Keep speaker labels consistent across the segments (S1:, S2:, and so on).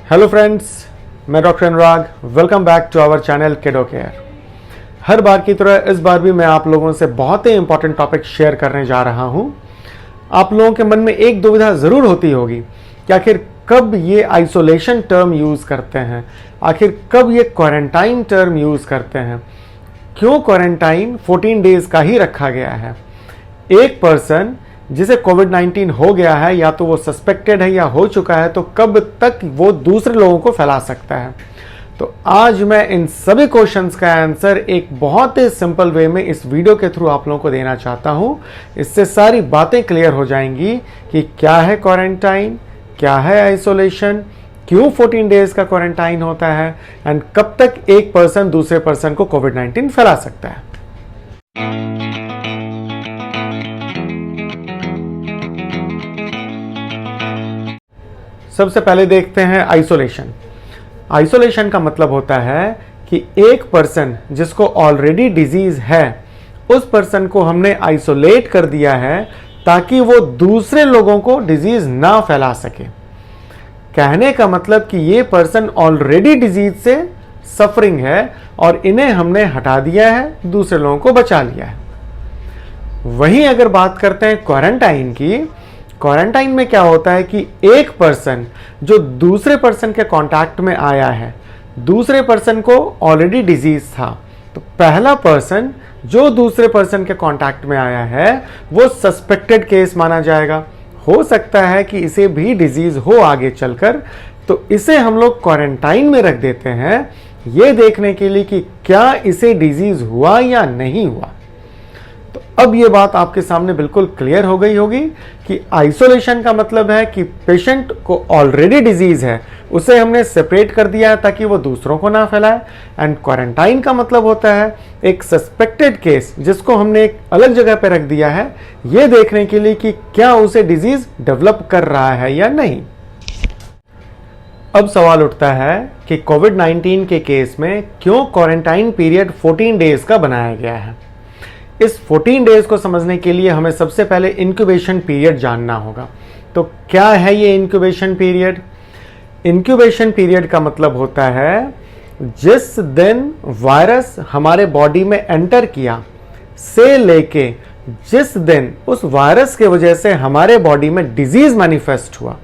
S1: Hello friends, मैं doctor Anurag. Welcome back to our channel kiddo care. हर बार की तरह इस बार भी मैं आप लोगों से बहुत ही इंपॉर्टेंट टॉपिक शेयर करने जा रहा हूं। आप लोगों के मन में एक दुविधा ज़रूर होती होगी कि आखिर कब ये आइसोलेशन टर्म यूज़ करते हैं, आखिर कब ये क्वारंटाइन टर्म यूज़ करते हैं, क्यों क्वारंटाइन 14 डेज़ का ही रखा गया है। एक पर्सन जिसे कोविड-19 हो गया है, या तो वो सस्पेक्टेड है या हो चुका है, तो कब तक वो दूसरे लोगों को फैला सकता है। तो आज मैं इन सभी क्वेश्चंस का आंसर एक बहुत ही सिंपल वे में इस वीडियो के थ्रू आप लोगों को देना चाहता हूं। इससे सारी बातें क्लियर हो जाएंगी कि क्या है क्वारंटाइन, क्या है आइसोलेशन, क्यों 14 डेज का क्वारंटाइन होता है, एंड कब तक एक पर्सन दूसरे पर्सन को कोविड-19 फैला सकता है। सबसे पहले देखते हैं आइसोलेशन। आइसोलेशन का मतलब होता है कि एक पर्सन जिसको ऑलरेडी डिजीज है, उस पर्सन को हमने आइसोलेट कर दिया है ताकि वो दूसरे लोगों को डिजीज ना फैला सके। कहने का मतलब कि ये पर्सन ऑलरेडी डिजीज से सफरिंग है और इन्हें हमने हटा दिया है, दूसरे लोगों को बचा लिया है। वहीं अगर बात करते हैं क्वारंटाइन की, क्वारंटाइन में क्या होता है कि एक पर्सन जो दूसरे पर्सन के कांटेक्ट में आया है, दूसरे पर्सन को ऑलरेडी डिजीज था, तो पहला पर्सन जो दूसरे पर्सन के कांटेक्ट में आया है वो सस्पेक्टेड केस माना जाएगा। हो सकता है कि इसे भी डिजीज हो आगे चलकर, तो इसे हम लोग क्वारंटाइन में रख देते हैं ये देखने के लिए कि क्या इसे डिजीज हुआ या नहीं हुआ। तो अब ये बात आपके सामने बिल्कुल क्लियर हो गई होगी कि आइसोलेशन का मतलब है कि पेशेंट को ऑलरेडी डिजीज है, उसे हमने सेपरेट कर दिया है ताकि वो दूसरों को ना फैलाए। एंड क्वारंटाइन का मतलब होता है एक सस्पेक्टेड केस जिसको हमने एक अलग जगह पर रख दिया है ये देखने के लिए कि क्या उसे डिजीज डेवलप कर रहा है या नहीं। अब सवाल उठता है कि कोविड-19 के केस में क्यों क्वारंटाइन पीरियड 14 डेज का बनाया गया है। इस 14 डेज को समझने के लिए हमें सबसे पहले इंक्यूबेशन पीरियड जानना होगा। तो क्या है ये इंक्यूबेशन पीरियड? इंक्यूबेशन पीरियड का मतलब होता है जिस दिन वायरस हमारे बॉडी में एंटर किया से लेके जिस दिन उस वायरस की वजह से हमारे बॉडी में डिजीज मैनिफेस्ट हुआ।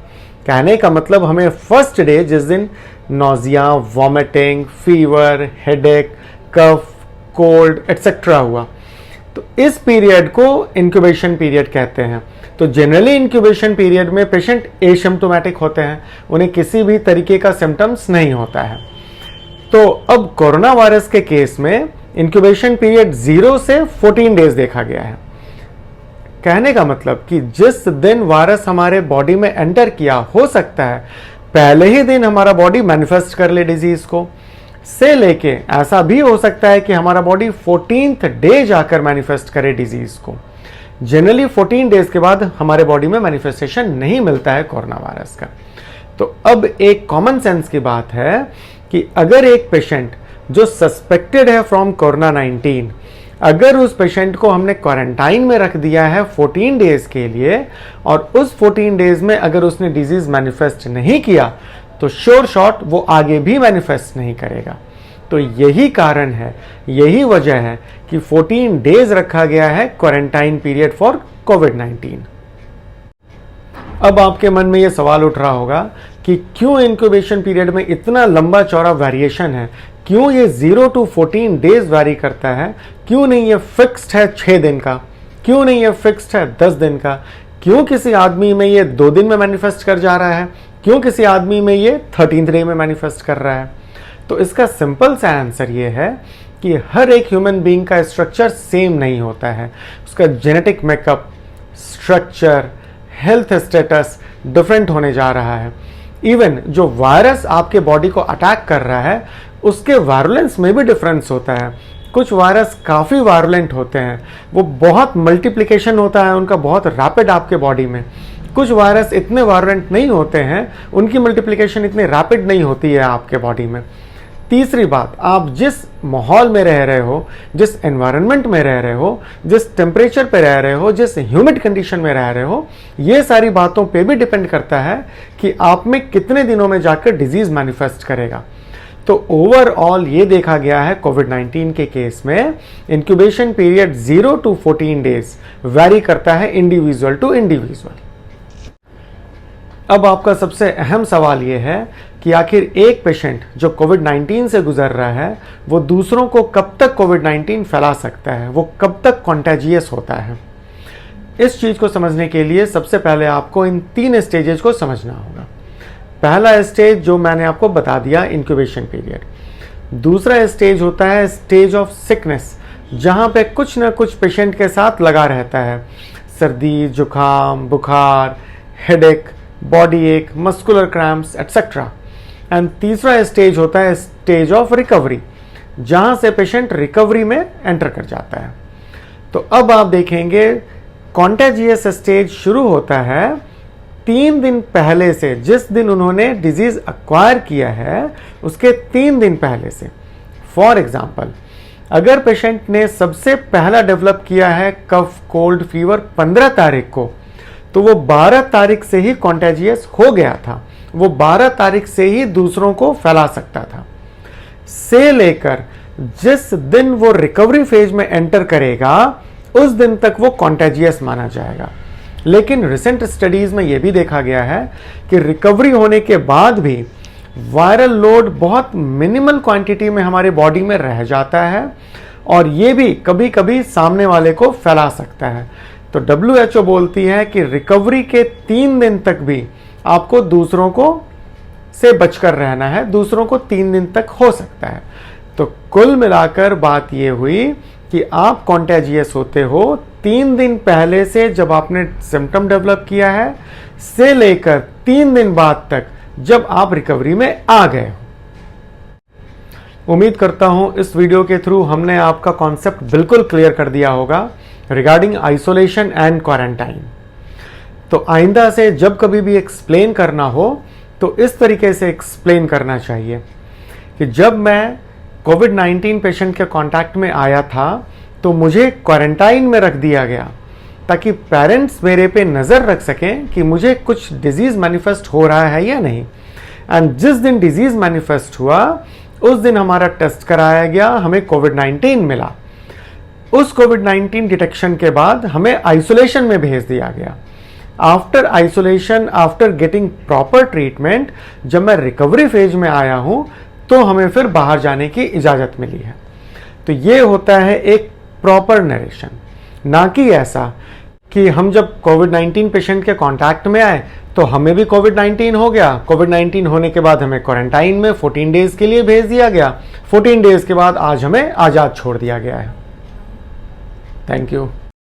S1: कहने का मतलब हमें फर्स्ट डे जिस दिन नोजिया, वॉमिटिंग, फीवर, हेडेक, कफ, कोल्ड एटसेट्रा हुआ, तो इस पीरियड को इंक्यूबेशन पीरियड कहते हैं। तो जनरली इंक्यूबेशन पीरियड में पेशेंट एसिम्प्टोमेटिक होते हैं, उन्हें किसी भी तरीके का सिम्टम्स नहीं होता है। तो अब कोरोना वायरस के केस में इंक्यूबेशन पीरियड 0 से 14 डेज देखा गया है। कहने का मतलब कि जिस दिन वायरस हमारे बॉडी में एंटर किया, हो सकता है पहले ही दिन हमारा बॉडी मैनिफेस्ट कर ले डिजीज को, से लेके ऐसा भी हो सकता है कि हमारा बॉडी 14th डे जाकर मैनिफेस्ट करे डिजीज को। जनरली 14 डेज के बाद हमारे बॉडी में मैनिफेस्टेशन नहीं मिलता है कोरोना वायरस का। तो अब एक कॉमन सेंस की बात है कि अगर एक पेशेंट जो सस्पेक्टेड है फ्रॉम कोरोना-19, अगर उस पेशेंट को हमने क्वारंटाइन में रख दिया है 14 डेज के लिए और उस 14 डेज में अगर उसने डिजीज मैनिफेस्ट नहीं किया, तो श्योर शॉट वो आगे भी मैनिफेस्ट नहीं करेगा। तो यही कारण है, यही वजह है कि 14 डेज रखा गया है क्वारंटाइन पीरियड फॉर कोविड-19। अब आपके मन में यह सवाल उठ रहा होगा कि क्यों इंक्यूबेशन पीरियड में इतना लंबा चौड़ा वेरिएशन है, क्यों ये 0 to 14 डेज वेरी करता है, क्यों नहीं ये फिक्स्ड है 6 दिन का, क्यों नहीं ये फिक्स्ड है 10 दिन का, क्यों किसी आदमी में ये 2 दिन में मैनिफेस्ट कर जा रहा है, क्यों किसी आदमी में ये 13th डे में मैनिफेस्ट कर रहा है। तो इसका सिंपल सा आंसर ये है कि हर एक ह्यूमन बीइंग का स्ट्रक्चर सेम नहीं होता है, उसका genetic makeup, structure, health status different होने जा रहा है। इवन जो वायरस आपके बॉडी को अटैक कर रहा है उसके वायरुलेंस में भी डिफरेंस होता है। कुछ वायरस काफ़ी वायरुलेंट होते हैं, वो बहुत मल्टीप्लिकेशन होता है उनका बहुत रैपिड आपके बॉडी में। कुछ वायरस इतने वायरुलेंट नहीं होते हैं, उनकी मल्टीप्लिकेशन इतनी रैपिड नहीं होती है आपके बॉडी में। तीसरी बात, आप जिस माहौल में रह रहे हो, जिस एनवायरनमेंट में रह रहे हो, जिस टेम्परेचर पे रह रहे हो, जिस ह्यूमिड कंडीशन में रह रहे हो, ये सारी बातों पे भी डिपेंड करता है कि आप में कितने दिनों में जाकर डिजीज मैनिफेस्ट करेगा। तो ओवरऑल ये देखा गया है कोविड-19 के केस में incubation period 0 to 14 days vary करता है इंडिविजुअल टू इंडिविजुअल। अब आपका सबसे अहम सवाल यह है कि आखिर एक पेशेंट जो कोविड-19 से गुजर रहा है वो दूसरों को कब तक कोविड-19 फैला सकता है, वो कब तक कॉन्टेजियस होता है। इस चीज को समझने के लिए सबसे पहले आपको इन 3 स्टेजेस को समझना होगा। पहला स्टेज जो मैंने आपको बता दिया, इंक्यूबेशन पीरियड। दूसरा स्टेज होता है स्टेज ऑफ सिकनेस, जहां पे कुछ ना कुछ पेशेंट के साथ लगा रहता है, सर्दी, जुकाम, बुखार, हेडेक, बॉडी एक, मस्कुलर क्रैम्प्स एटसेट्रा। एंड तीसरा स्टेज होता है स्टेज ऑफ रिकवरी, जहां से पेशेंट रिकवरी में एंटर कर जाता है। तो अब आप देखेंगे कॉन्टेजियस स्टेज शुरू होता है 3 दिन पहले से, जिस दिन उन्होंने डिजीज एक्वायर किया है उसके 3 दिन पहले से। फॉर एग्जाम्पल, अगर पेशेंट ने सबसे पहला डेवलप किया है कफ, कोल्ड, फीवर 15 तारीख को, तो वो 12 तारीख से ही कॉन्टेजियस हो गया था, वो 12 तारीख से ही दूसरों को फैला सकता था। से लेकर जिस दिन वो रिकवरी फेज में एंटर करेगा उस दिन तक वो कॉन्टेजियस माना जाएगा। लेकिन रिसेंट स्टडीज में यह भी देखा गया है कि रिकवरी होने के बाद भी वायरल लोड बहुत मिनिमल क्वांटिटी में हमारे बॉडी में रह जाता है और ये भी कभी कभी सामने वाले को फैला सकता है। तो WHO बोलती है कि रिकवरी के 3 दिन तक भी आपको दूसरों को से बचकर रहना है, दूसरों को 3 दिन तक हो सकता है। तो कुल मिलाकर बात यह हुई कि आप कॉन्टेजियस होते हो 3 दिन पहले से, जब आपने सिम्टम डेवलप किया है, से लेकर 3 दिन बाद तक जब आप रिकवरी में आ गए हो। उम्मीद करता हूं इस वीडियो के थ्रू हमने आपका कॉन्सेप्ट बिल्कुल क्लियर कर दिया होगा रिगार्डिंग आइसोलेशन एंड क्वारंटाइन। तो आइंदा से जब कभी भी एक्सप्लेन करना हो तो इस तरीके से एक्सप्लेन करना चाहिए कि जब मैं कोविड-19 पेशेंट के कांटेक्ट में आया था तो मुझे क्वारंटाइन में रख दिया गया ताकि पेरेंट्स मेरे पे नज़र रख सकें कि मुझे कुछ डिजीज़ मैनिफेस्ट हो रहा है या नहीं। एंड जिस दिन डिजीज़ मैनिफेस्ट हुआ उस दिन हमारा टेस्ट कराया गया, हमें कोविड-19 मिला। उस कोविड-19 डिटेक्शन के बाद हमें आइसोलेशन में भेज दिया गया। After isolation, after getting proper treatment, जब मैं रिकवरी फेज में आया हूं तो हमें फिर बाहर जाने की इजाज़त मिली है। तो ये होता है एक प्रॉपर नरेशन, ना कि ऐसा कि हम जब कोविड-19 पेशेंट के कांटेक्ट में आए तो हमें भी कोविड-19 हो गया, कोविड-19 होने के बाद हमें क्वारंटाइन में 14 डेज के लिए भेज दिया गया, 14 डेज के बाद आज हमें आज़ाद छोड़ दिया गया है। Thank you.